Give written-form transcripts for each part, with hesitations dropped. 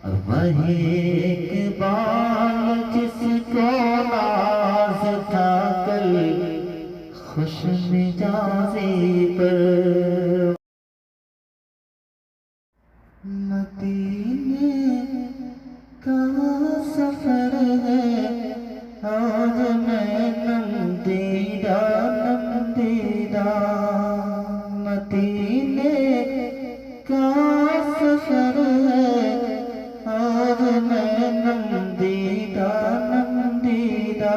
وہی اقبال جس کو ناز تھا کل خوش مزاجی پر، مدینے کا سفر ہے آج میں نمدیدہ نمدیدہ، مدینے کا سفر ہے آج میں نمدیدہ نمدیدہ،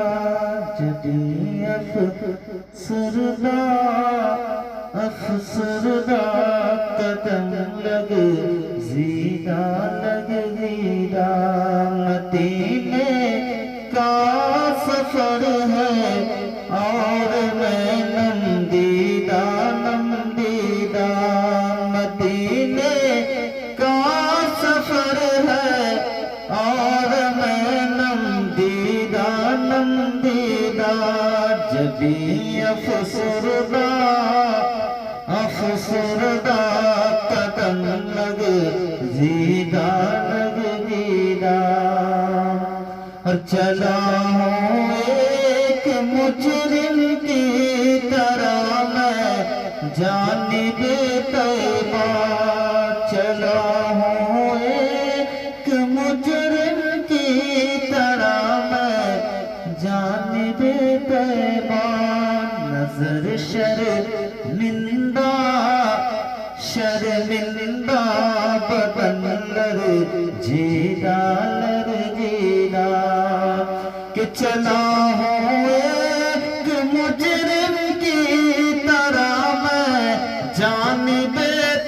جبھی افسردہ افسردہ قدم لگ زیدہ لگ زیدہ، مدینے کا سفر ہے اور میں نمدیدہ نمدیدہ، مدینے کا سفر ہے اور میں نمدیدہ نمدیدہ، جبھی افسردہ افسردہ قدم لگ زیدہ لگ زیدہ، اور چلا ہوں ایک مجرم کی طرح میں جانب طیبہ، چلا ہوں ایک مجرم کی طرح میں جانب طیبہ، نظر شرمندہ شرمندہ بدن لرزیدہ لرزیدہ، کہ چلا ہوں ایک مجرم کی طرح میں جانب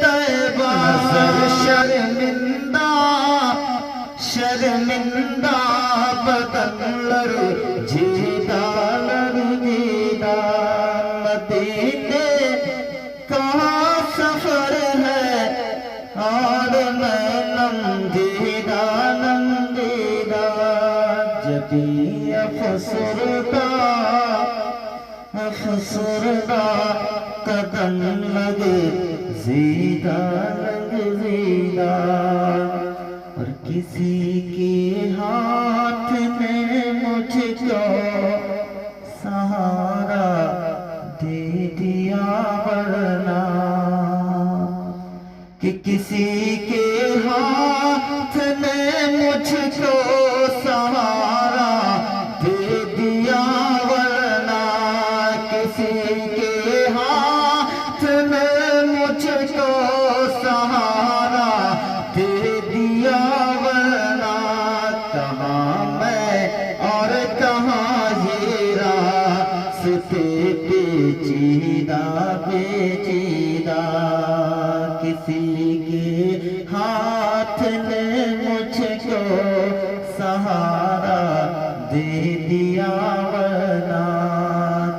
طیبہ، نظر شرمندہ شرمندہ بدن لرزیدہ لرزیدہ، مدینے کا سفر ہے اور میں نمدیدہ نمدیدہ، جبھی افسردہ افسردہ قدم لگ زیدہ لگ زیدہ، اور کسی کے ہاتھ نے مجھ کو سہارا دے دیا ورنہ، کہ کسی کے ہاتھ نے مجھ کو سہارا دے دیا ورنہ، کسی کے ہاتھ نے مجھ کو سہارا دے دیا ورنہ، کہاں میں اور کہاں یہ راستے پیچیدہ پیچیدہ، کسی کے ہاتھ نے مجھ کو سہارا دے دیا ورنہ،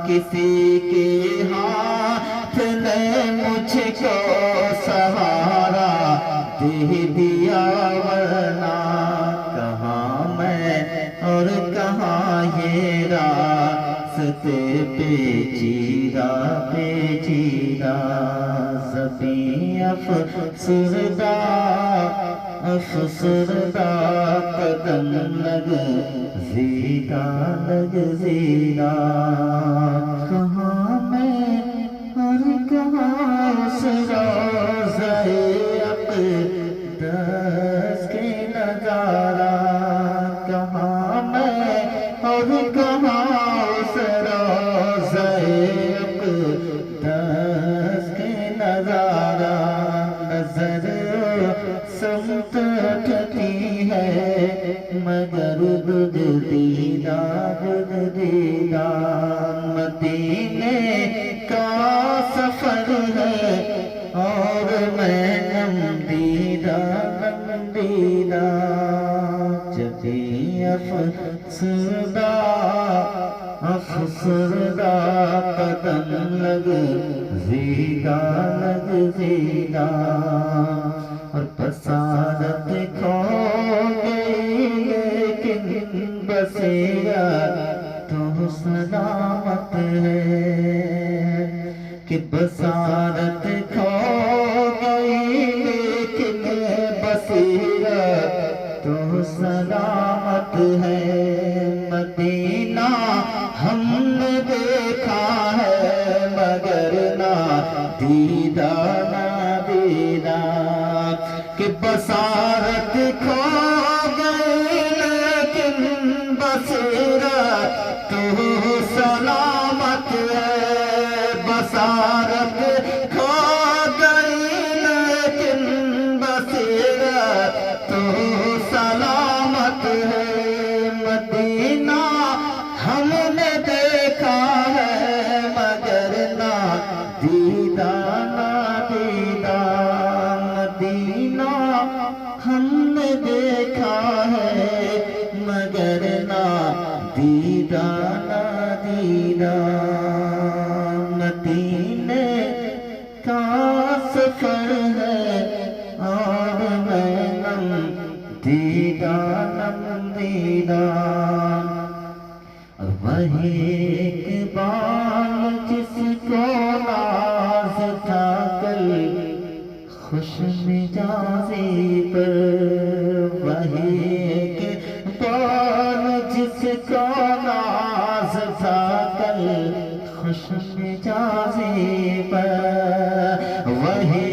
کسی کے ہاتھ نے مجھ کو سہارا دے دیا ورنہ، کہاں میں اور کہاں یہ راستے پیچیدہ پیچیدہ، زبیں افسردہ افسردہ قدم لگ زیدہ لگ زیدہ، کہاں میں اور کہاں اس روضۂ اقدس کے نظارہ، کہاں میں اور کہاں اس روضۂ اقدس کے نظارہ، نظر سمت اٹھتی ہے مگر گزریدہ گزریدہ، مدینے کا سفر ہے اور میں نمدیدہ نمدیدہ، جبھی افسردہ افسردہ قدم لگ زیدہ لگ زیدہ، اور بصارت کھو گئی لیکن بصیرت تو سلامت ہے، کہ بصارت کھو گئی لیکن بصیرت تو سلامت ہے مدینہ ہم نے دیکھا ہے مگر نہ دیدہ نہ دیدہ کہ بصارت کھو گئی لیکن بصیرت تو سلامت ہے بصارت کھو گئی لیکن بصیرت تو سلامت ہے مدینہ ہم نے دیکھا ہے مگر نہ دیدہ نہ دیدہ مدینہ ہم نے دیکھا ہے مگر نہ دیدہ نہ دیدہ مدینے کا سفر ہے اور میں نم دیدہ نم دیدہ وہی اقبال جس کو ناز تھا کل خوش مزاجی پر وہی اقبال جس کو ناز تھا کل خوش مزاجی پر وہی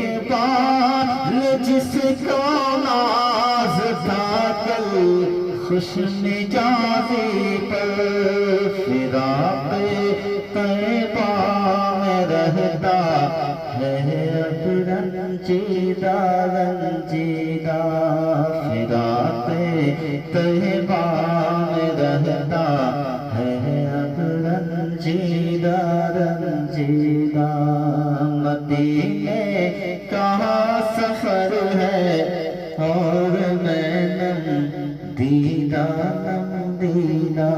اقبال جس کو ناز تھا کل خوش مزاجی پر فراق طیبہ میں رہتا ہے اب رنجیدہ رنجیدہ فراق طیبہ میں رہتا ہے اب رنجیدہ رنجیدہ مدینے کا سفر ہے اور میں نم دیدہ نم دیدہ